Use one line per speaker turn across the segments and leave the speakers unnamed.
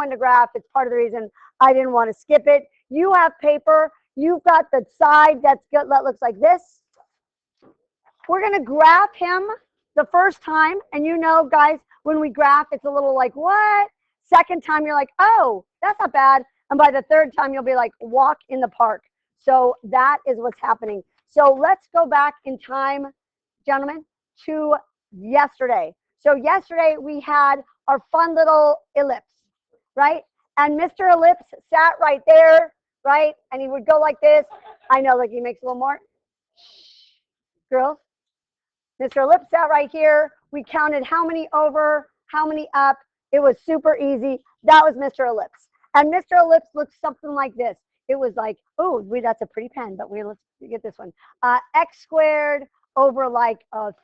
the graph. It's part of the reason I didn't want to skip it. You have paper. You've got the side that looks like this. We're going to graph him the first time. And you know, guys, when we graph, it's a little like, what? Second time, you're like, oh, that's not bad. And by the third time, you'll be like, walk in the park. So that is what's happening. So let's go back in time, gentlemen, to yesterday. So yesterday, we had our fun little ellipse, right? And Mr. Ellipse sat right there, right? And he would go like this. I know, like he makes a little more. Shh, girls. Mr. Ellipse sat right here. We counted how many over, how many up. It was super easy. That was Mr. Ellipse. And Mr. Ellipse looked something like this. It was like, oh, that's a pretty pen, but let's get this one. X squared over like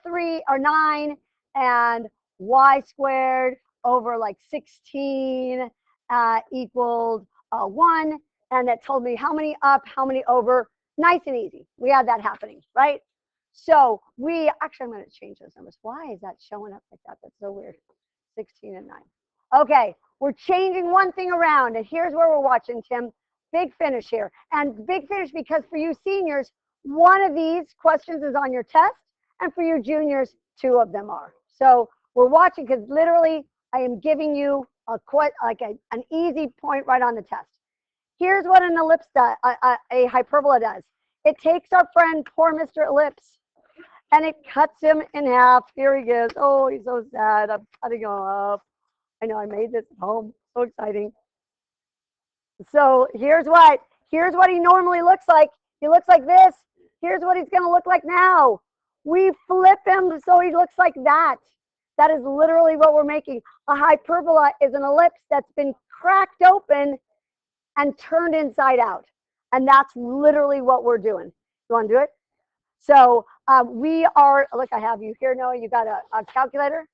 3 or 9, and y squared over like 16 equaled 1. And that told me how many up, how many over. Nice and easy. We had that happening, right? So actually, I'm going to change those numbers. Why is that showing up like that? That's so weird. 16 and 9. Okay, we're changing one thing around, and here's where we're watching, Tim. Big finish here. And big finish because for you seniors, one of these questions is on your test, and for you juniors, 2 of them are. So we're watching because literally I am giving you an easy point right on the test. Here's what an ellipse does, a hyperbola does. It takes our friend, poor Mr. Ellipse, and it cuts him in half. Here he goes. Oh, he's so sad. I'm cutting him up. I know I made this at home. So exciting. So here's what he normally looks like. He looks like this. Here's what he's going to look like now. We flip him so he looks like that. That is literally what we're making. A hyperbola is an ellipse that's been cracked open and turned inside out. And that's literally what we're doing. You want to do it? So we are, look, I have you here, Noah. You got a calculator?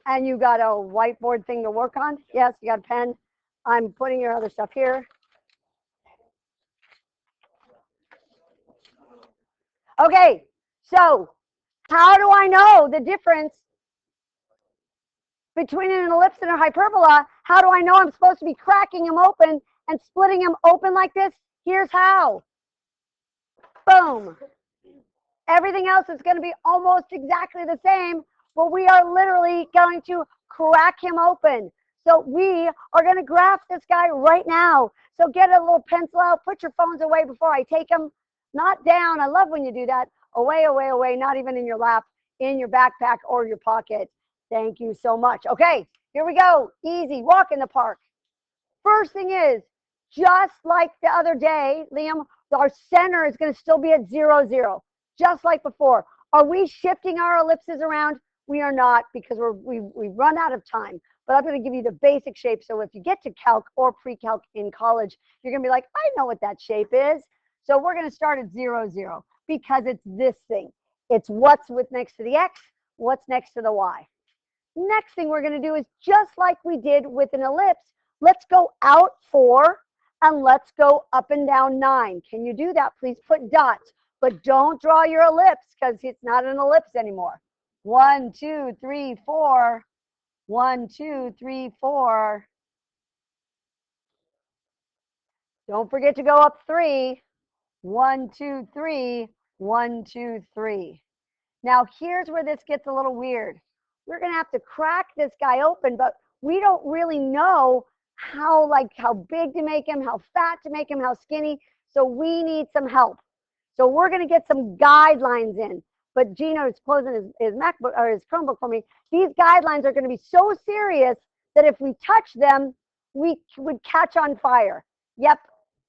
And you got a whiteboard thing to work on? Yes, you got a pen. I'm putting your other stuff here. Okay, so how do I know the difference between an ellipse and a hyperbola? How do I know I'm supposed to be cracking them open and splitting them open like this? Here's how. Boom. Everything else is going to be almost exactly the same, but we are literally going to crack him open. So we are going to graph this guy right now. So get a little pencil out, put your phones away before I take them. Not down. I love when you do that. Away, away, away, not even in your lap, in your backpack or your pocket. Thank you so much. Okay, here we go. Easy, walk in the park. First thing is, just like the other day, Liam, our center is going to still be at 0, 0, just like before. Are we shifting our ellipses around? We are not, because we've run out of time. But I'm going to give you the basic shape. So if you get to calc or pre-calc in college, you're going to be like, I know what that shape is. So we're going to start at 0, 0 because it's this thing. It's what's next to the X, what's next to the Y. Next thing we're going to do is just like we did with an ellipse, let's go out 4 and let's go up and down 9. Can you do that? Please put dots, but don't draw your ellipse because it's not an ellipse anymore. 1, 2, 3, 4. 1, 2, 3, 4. Don't forget to go up 3. 1, 2, 3. 1, 2, 3. Now here's where this gets a little weird. We're going to have to crack this guy open, but we don't really know how big to make him, how fat to make him, how skinny. So we need some help. So we're going to get some guidelines in. But Gino is closing his MacBook or his Chromebook for me. These guidelines are going to be so serious that if we touch them, we would catch on fire. Yep,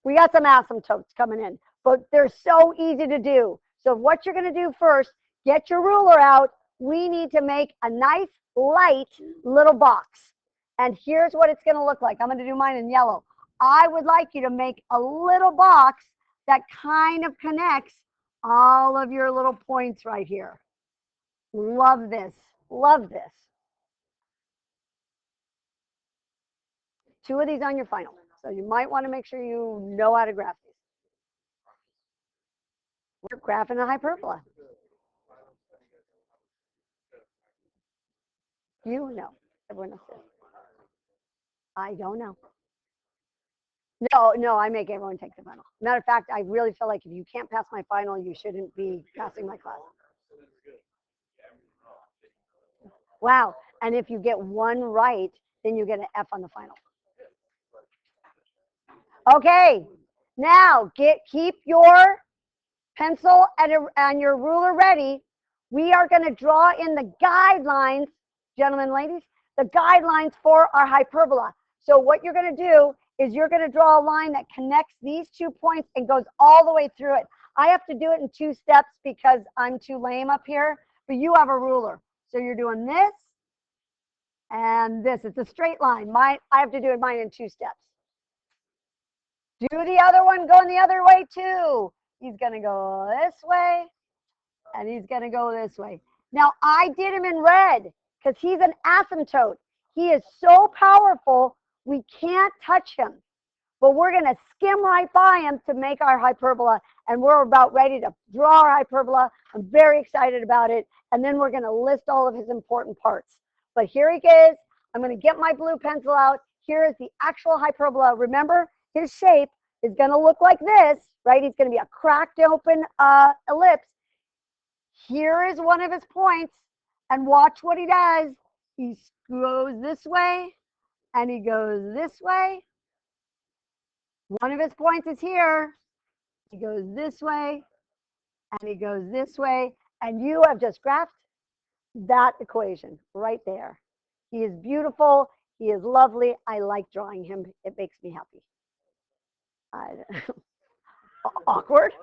we got some asymptotes coming in, but they're so easy to do. So what you're going to do first, get your ruler out. We need to make a nice, light little box. And here's what it's going to look like. I'm going to do mine in yellow. I would like you to make a little box that kind of connects all of your little points right here. Love this. Love this. 2 of these on your final. So you might want to make sure you know how to graph these. We're graphing a hyperbola. You know. Everyone else is. I don't know. No, I make everyone take the final. Matter of fact, I really feel like if you can't pass my final, you shouldn't be passing my class. Wow. And if you get one right, then you get an F on the final. Okay. Now keep your pencil and your ruler ready. We are going to draw in the guidelines, gentlemen, ladies, the guidelines for our hyperbola. So what you're going to do is you're going to draw a line that connects these 2 points and goes all the way through it. I have to do it in 2 steps because I'm too lame up here, but you have a ruler. So you're doing this and this. It's a straight line. I have to do mine in 2 steps. Do the other one going the other way too. He's going to go this way, and he's going to go this way. Now, I did him in red because he's an asymptote. He is so powerful, we can't touch him. But we're going to skim right by him to make our hyperbola, and we're about ready to draw our hyperbola. I'm very excited about it, and then we're going to list all of his important parts. But here he is. I'm going to get my blue pencil out. Here is the actual hyperbola. Remember, his shape is going to look like this, right? He's going to be a cracked open ellipse. Here is one of his points, and watch what he does. He goes this way, and he goes this way. One of his points is here. He goes this way, and he goes this way, and you have just graphed that equation right there. He is beautiful. He is lovely. I like drawing him. It makes me happy. Awkward.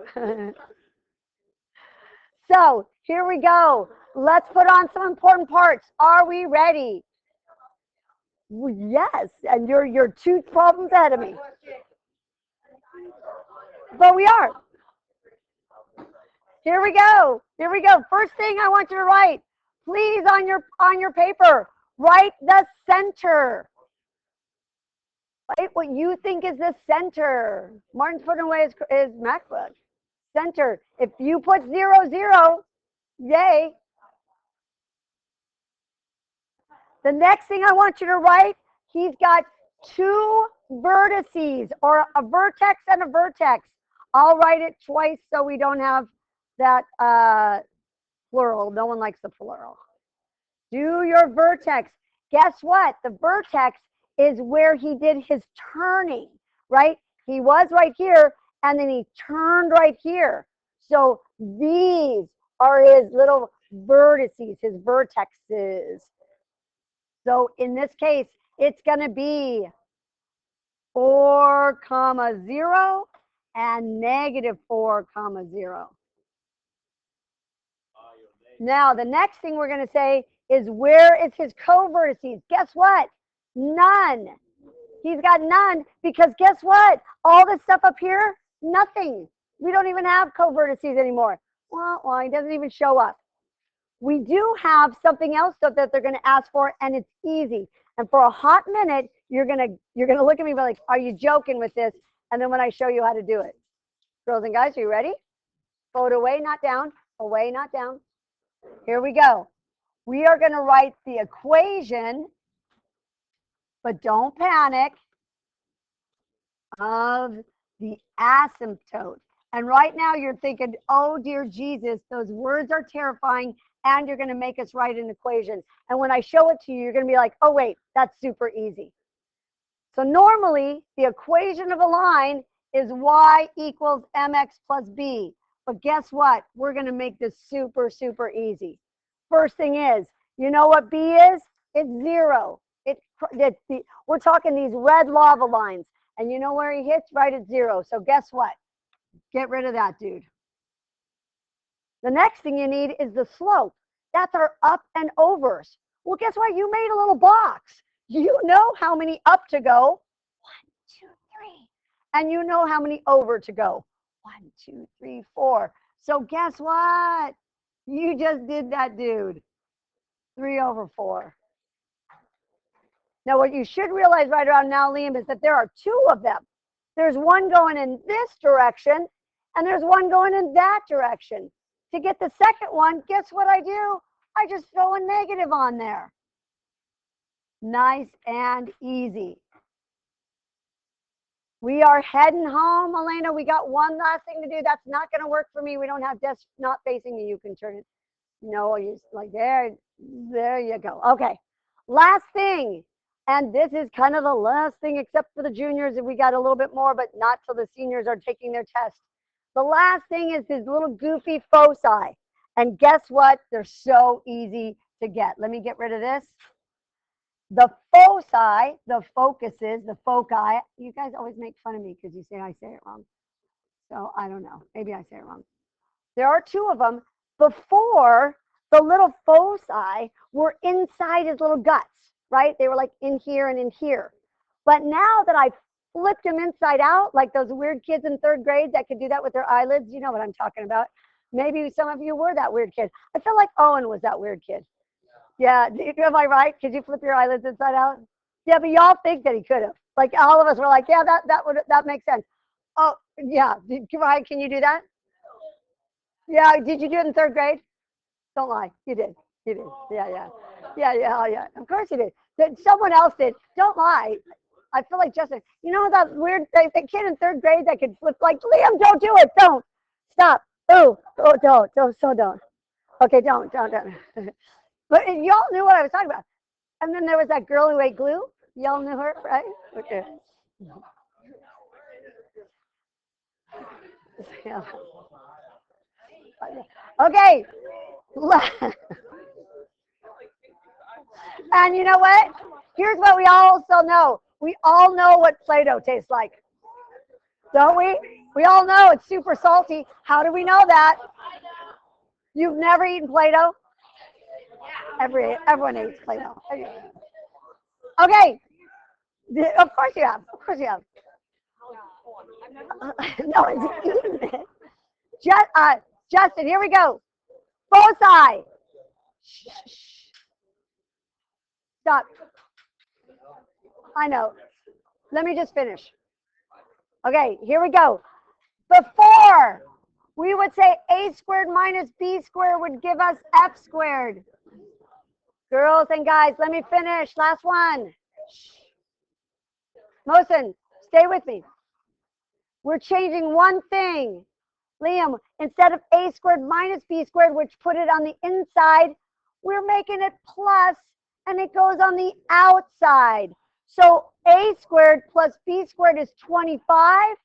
So here we go. Let's put on some important parts. Are we ready? Yes, and you're 2 problems ahead of me. But we are. Here we go. Here we go. First thing I want you to write, please, on your paper, write the center. Write what you think is the center. Martin's putting away his MacBook. Center. If you put 0, 0, yay. The next thing I want you to write, he's got 2 vertices, or a vertex and a vertex. I'll write it twice so we don't have that plural. No one likes the plural. Do your vertex. Guess what? The vertex is where he did his turning, right? He was right here, and then he turned right here. So these are his little vertices, his vertexes. So in this case, it's going to be 4, 0 and -4, 0. Now, the next thing we're going to say is, where is his co-vertices? Guess what? None. He's got none, because guess what? All this stuff up here, nothing. We don't even have co-vertices anymore. Well, he doesn't even show up. We do have something else that they're going to ask for, and it's easy. And for a hot minute, you're gonna look at me like, are you joking with this? And then when I show you how to do it. Girls and guys, are you ready? Forward, away, not down. Away, not down. Here we go. We are going to write the equation, but don't panic, of the asymptote. And right now you're thinking, oh dear Jesus, those words are terrifying, and you're going to make us write an equation. And when I show it to you, you're going to be like, oh wait, that's super easy. So normally the equation of a line is y equals mx plus b. But guess what? We're going to make this super, super easy. First thing is, you know what b is? It's 0. We're talking these red lava lines. And you know where he hits? Right at 0. So guess what? Get rid of that, dude. The next thing you need is the slope. That's our up and overs. Well, guess what? You made a little box. You know how many up to go. 1, 2, 3. And you know how many over to go. 1, 2, 3, 4. So guess what? You just did that, dude. 3/4. Now, what you should realize right around now, Liam, is that there are 2 of them. There's one going in this direction, and there's one going in that direction. To get the second one, guess what I do? I just throw a negative on there. Nice and easy. We are heading home, Elena. We got one last thing to do. That's not going to work for me. We don't have desk not facing me. You can turn it. No, you like there. There you go. Okay. Last thing. And this is kind of the last thing, except for the juniors, and we got a little bit more, but not till the seniors are taking their test. The last thing is this little goofy foci. And guess what? They're so easy to get. Let me get rid of this. The foci, the focuses, the foci. You guys always make fun of me because you say I say it wrong. So I don't know. Maybe I say it wrong. There are two of them. Before, the little foci were inside his little guts, right? They were like in here and in here. But now that I flipped him inside out, like those weird kids in third grade that could do that with their eyelids, you know what I'm talking about. Maybe some of you were that weird kid. I feel like Owen was that weird kid. Yeah, am I right? Could you flip your eyelids inside out? Yeah, but y'all think that he could have. Like all of us were like, yeah, that makes sense. Oh, yeah. Ryan, can you do that? Yeah, did you do it in third grade? Don't lie. You did. You did. Yeah. Of course you did. Someone else did. Don't lie. I feel like Justin. You know that weird the kid in third grade that could flip like Liam, don't do it. Don't. Stop. Oh, don't. Don't. Okay, don't. But y'all knew what I was talking about. And then there was that girl who ate glue. Y'all knew her, right? Okay. Yeah. Okay. And you know what? Here's what we also know. We all know what Play-Doh tastes like. Don't we? We all know it's super salty. How do we know that? You've never eaten Play-Doh? Everyone eats Play-Doh. Okay. Of course you have. Of course you have. No, it's eaten it. Justin, here we go. Foci. Stop. I know. Let me just finish. Okay, here we go. Before, we would say a squared minus b squared would give us f squared. Girls and guys, let me finish. Last one. Mosen, stay with me. We're changing one thing. Liam, instead of a squared minus b squared, which put it on the inside, we're making it plus, and it goes on the outside. So a squared plus b squared is 25.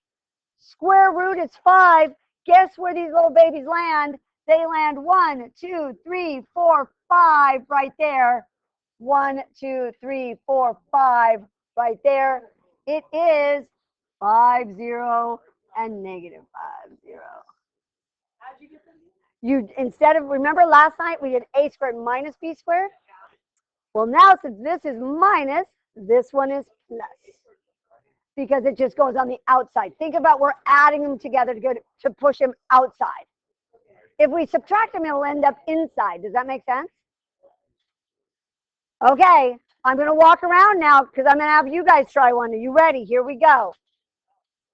Square root is 5. Guess where these little babies land? They land 1, 2, 3, 4, 5 right there. 1, 2, 3, 4, 5 right there. It is 5, 0, and negative 5, 0. How'd you get them? You, instead of, remember last night we did a squared minus b squared? Well, now since this is minus, this one is plus. Because it just goes on the outside. Think about we're adding them together to push them outside. If we subtract them, it'll end up inside. Does that make sense? Okay, I'm going to walk around now because I'm going to have you guys try one. Are you ready? Here we go.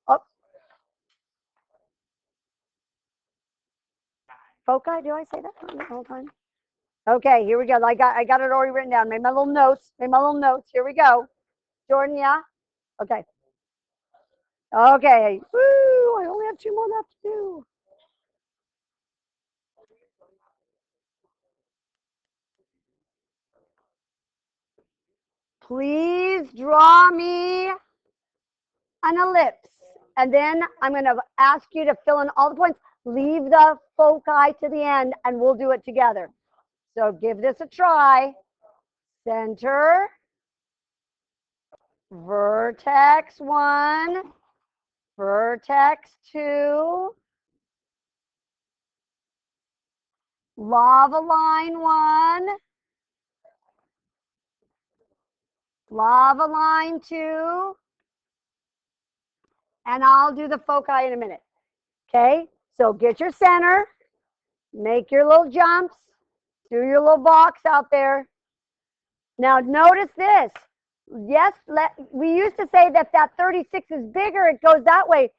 Oh. Foci, do I say that the whole time? Okay, here we go. I got it already written down. Made my little notes. Here we go. Jordan, yeah? Okay. Okay. Woo! I only have 2 more left to do. Please draw me an ellipse. And then I'm going to ask you to fill in all the points. Leave the foci to the end, and we'll do it together. So give this a try. Center. Vertex 1. Vertex 2. Lava line 1. Lava line 2. And I'll do the foci in a minute. Okay, so get your center, make your little jumps, do your little box out there. Now notice this. Yes, we used to say that 36 is bigger, it goes that way.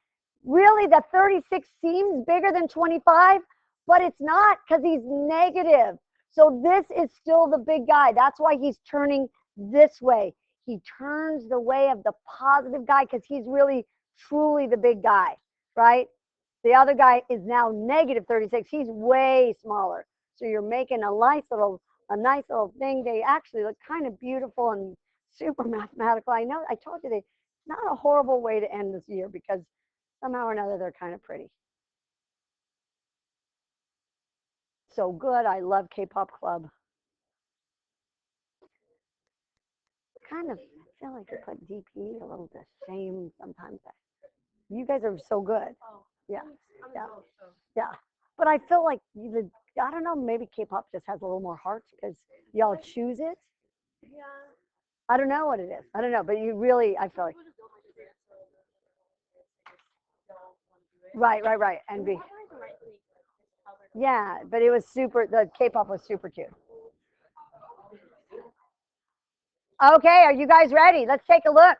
Really, the 36 seems bigger than 25, but it's not because he's negative. So this is still the big guy. That's why he's turning this way. He turns the way of the positive guy because he's really truly the big guy, right? The other guy is now negative 36. He's way smaller. So you're making a nice little thing. They actually look kind of beautiful and super mathematical. I know I told you it's not a horrible way to end this year because somehow or another they're kind of pretty. So good. I love K-pop Club. Kind of feel like I put DP a little to shame sometimes. You guys are so good. Yeah, yeah, yeah. But I feel like I don't know, maybe K-pop just has a little more heart because y'all choose it. Yeah. I don't know what it is. I don't know, but you really, I feel like. Right. And be. Yeah, but it was super, the K-pop was super cute. Okay, are you guys ready? Let's take a look.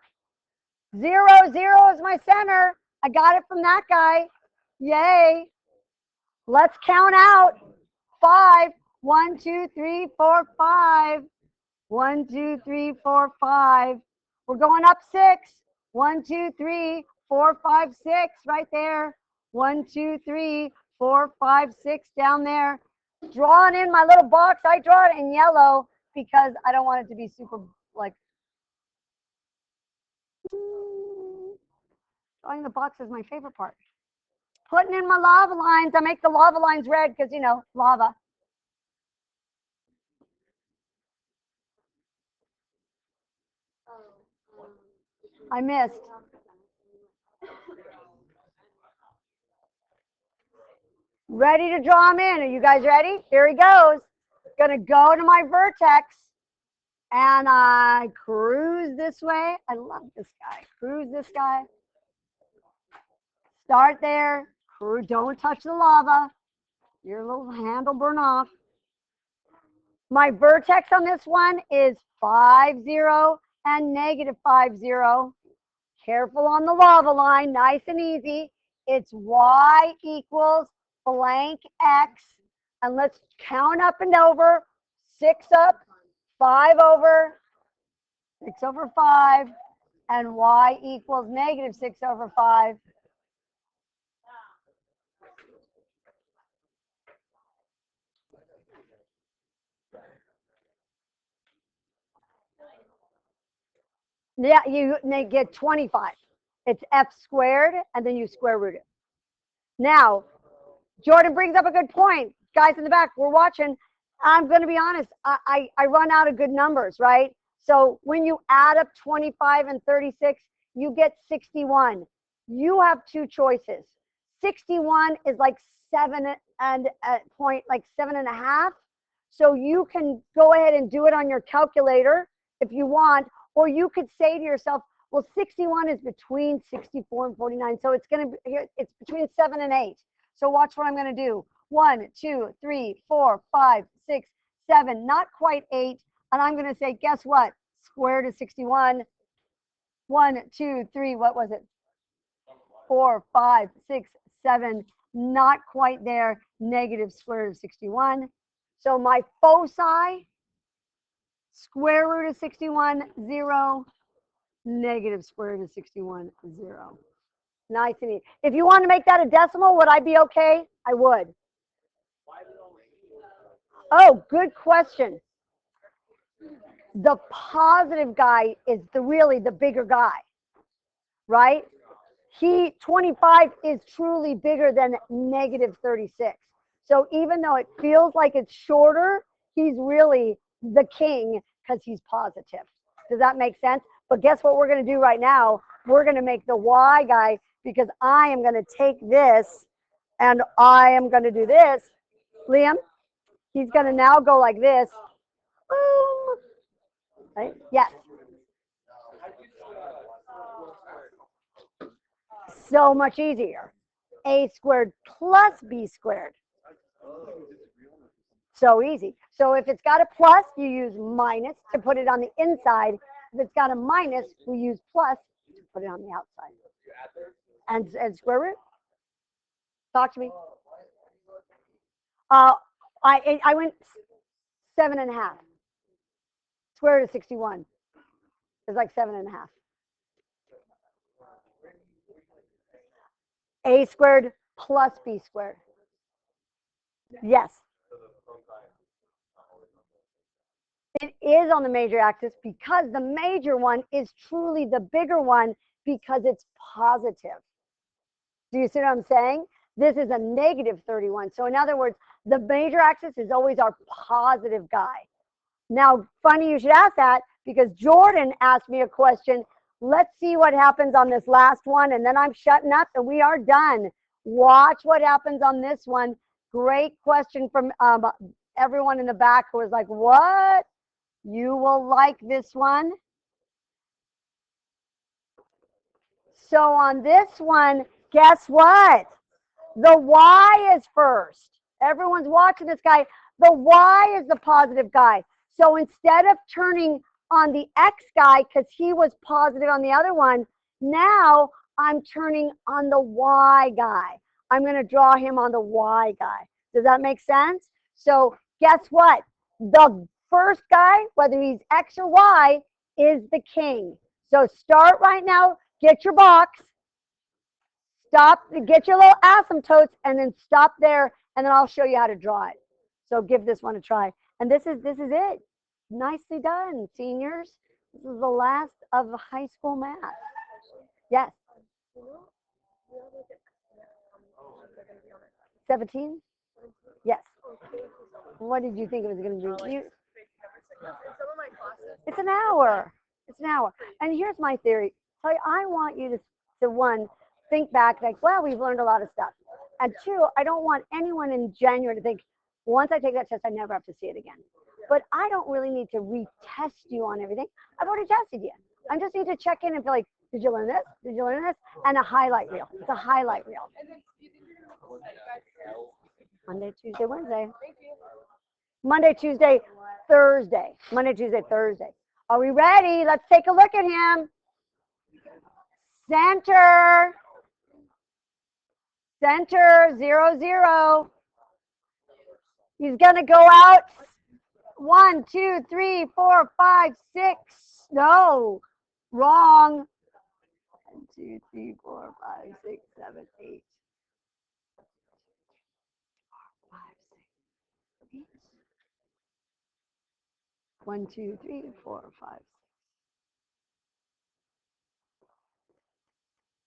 0, 0 is my center. I got it from that guy. Yay. Let's count out. 5. 1, 2, 3, 4, 5. 1, 2, 3, 4, 5. We're going up 6. 1, 2, 3, 4, 5, 6. Right there. 1, 2, 3, 4, 5, 6 down there. Drawing in my little box. I draw it in yellow because I don't want it to be super like. Drawing the box is my favorite part. Putting in my lava lines. I make the lava lines red because, lava. I missed. Ready to draw them in. Are you guys ready? Here he goes. Gonna go to my vertex and I cruise this way. I love this guy. Cruise this guy. Start there. Don't touch the lava. Your little hand will burn off. My vertex on this one is 5, 0 and negative 5, 0. Careful on the lava line, nice and easy. It's y equals blank x. And let's count up and over. 6 up, 5 over, 6 over 5, and y equals negative 6 over 5. Yeah, you get 25. It's f squared, and then you square root it. Now, Jordan brings up a good point. Guys in the back, we're watching. I'm going to be honest. I run out of good numbers, right? So when you add up 25 and 36, you get 61. You have two choices. 61 is like 7 and point, like 7.5. So you can go ahead and do it on your calculator if you want, or you could say to yourself, well, 61 is between 64 and 49. So it's going to be, it's between 7 and 8. So watch what I'm going to do. 1, 2, 3, 4, 5, 6, 7, not quite 8. And I'm going to say, guess what? Square root of 61. 1, 2, 3, what was it? 4, 5, 6, 7, not quite there. Negative square root of 61. So my foci, square root of 61, 0. Negative square root of 61, 0. Nice and easy. If you want to make that a decimal, would I be okay? I would. Oh, good question. The positive guy is really the bigger guy, right? 25 is truly bigger than negative 36. So even though it feels like it's shorter, he's really the king because he's positive. Does that make sense? But guess what we're going to do right now? We're going to make the y guy because I am going to take this and I am going to do this. Liam, he's going to now go like this. Boom. Right? Yes. So much easier. A squared plus b squared. So easy. So if it's got a plus, you use minus to put it on the inside. If it's got a minus, we use plus to put it on the outside. And square root? Talk to me. I went 7.5. Square root of 61 is like 7.5. A squared plus B squared. Yes. It is on the major axis because the major one is truly the bigger one because it's positive. Do you see what I'm saying? This is a negative 31. So in other words, the major axis is always our positive guy. Now, funny you should ask that because Jordan asked me a question. Let's see what happens on this last one, and then I'm shutting up and we are done. Watch what happens on this one. Great question from everyone in the back who was like, what? You will like this one. So on this one, guess what? The Y is first. Everyone's watching this guy. The Y is the positive guy. So instead of turning on the X guy, because he was positive on the other one, now I'm turning on the Y guy. I'm going to draw him on the Y guy. Does that make sense? So guess what? The first guy, whether he's X or Y, is the king. So start right now. Get your box. Stop, get your little asymptotes, and then stop there, and then I'll show you how to draw it. So give this one a try. And this is it. Nicely done, seniors. This is the last of high school math. Yes. 17? Yes. What did you think it was going to be? It's an hour. It's an hour. And here's my theory. I want you to one, think back like, well, we've learned a lot of stuff. And two, I don't want anyone in January to think, once I take that test, I never have to see it again. But I don't really need to retest you on everything. I've already tested you. I just need to check in and feel like, did you learn this? Did you learn this? And a highlight reel. It's a highlight reel. Monday, Tuesday, Wednesday. Monday, Tuesday, Thursday. Monday, Tuesday, Thursday. Are we ready? Let's take a look at him. Center. Center, 0, 0. He's going to go out. 1, 2, 3, 4, 5, 6. No, wrong. 1, 2, 3, 4, 5, 6, 7, 8. 5, 6, 8. 1, 2, 3, 4, 5.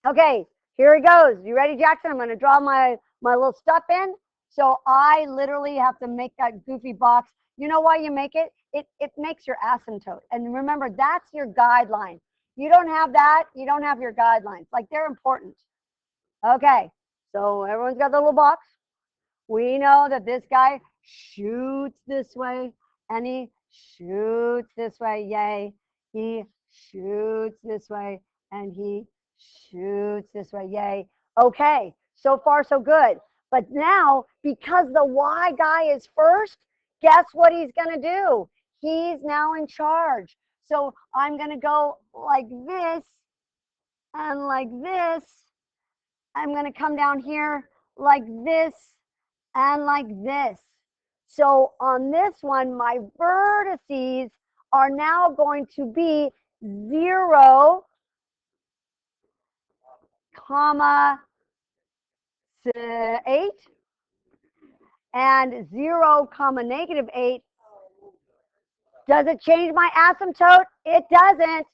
Okay, here he goes. You ready, Jackson? I'm going to draw my little stuff in. So I literally have to make that goofy box. You know why you make it? It makes your asymptote. And remember, that's your guideline. You don't have that, you don't have your guidelines. Like, they're important. Okay, so everyone's got the little box. We know that this guy shoots this way, and he shoots this way. Yay. He shoots this way, and he shoots this way. Yay. Okay, so far so good. But now, because the Y guy is first, guess what he's going to do? He's now in charge. So I'm going to go like this and like this. I'm going to come down here like this and like this. So on this one, my vertices are now going to be 0, comma 8 and 0, comma negative 8. Does it change my asymptote? It doesn't.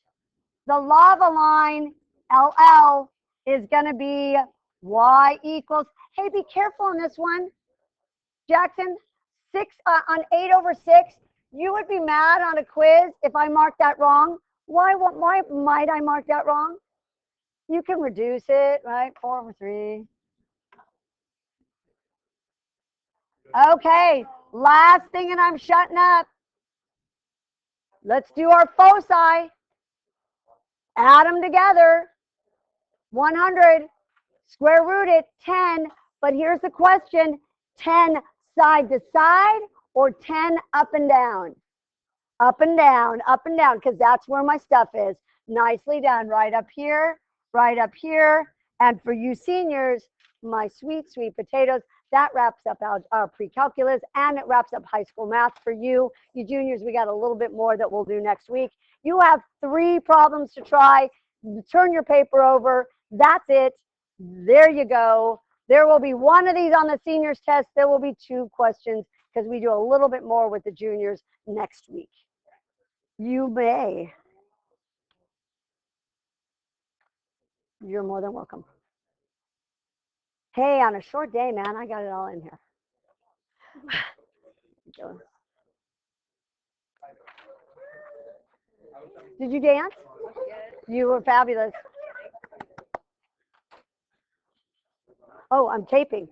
The lava line, LL, is going to be Y equals, hey, be careful on this one, Jackson, 6 on 8 over 6. You would be mad on a quiz if I marked that wrong. Why might I mark that wrong? You can reduce it, right? 4 over 3. Okay, last thing, and I'm shutting up. Let's do our foci. Add them together. 100, square root it, 10. But here's the question, 10 side to side or 10 up and down? Up and down, because that's where my stuff is. Nicely done, right up here, right up here. And for you seniors, my sweet, sweet potatoes, that wraps up our pre-calculus, and it wraps up high school math for you. You juniors, we got a little bit more that we'll do next week. You have 3 problems to try. Turn your paper over. That's it. There you go. There will be one of these on the seniors test. There will be 2 questions because we do a little bit more with the juniors next week. You may. You're more than welcome. Hey, on a short day, man, I got it all in here. Did you dance? You were fabulous. Oh, I'm taping.